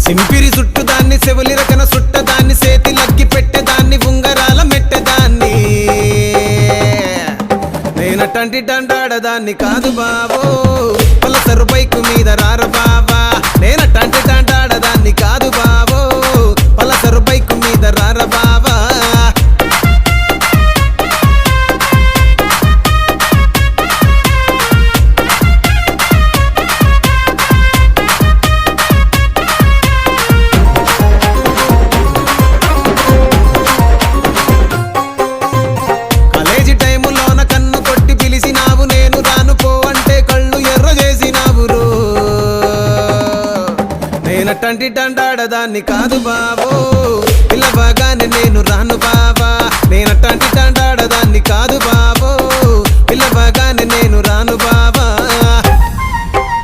సింపిరి చుట్టుదాన్ని సెవులి రకన సుట్టదాన్ని సేతి లగ్గి పెట్టేదాన్ని ఉంగరాల మెట్టదాన్ని నేనటంటి డండాడదాన్ని కాదు బావో పలసరు బైకు మీద రార బావా నేనటంటి డండాడదాన్ని కాదు బావో పలసరు బైకు మీద రార బావా నేనటంటి డండాడదాన్ని కాదు బావో పిల్లబాగానే నేను రాను బావా నేనటంటి డండాడదాన్ని కాదు బావో పిల్లబాగానే నేను రాను బావా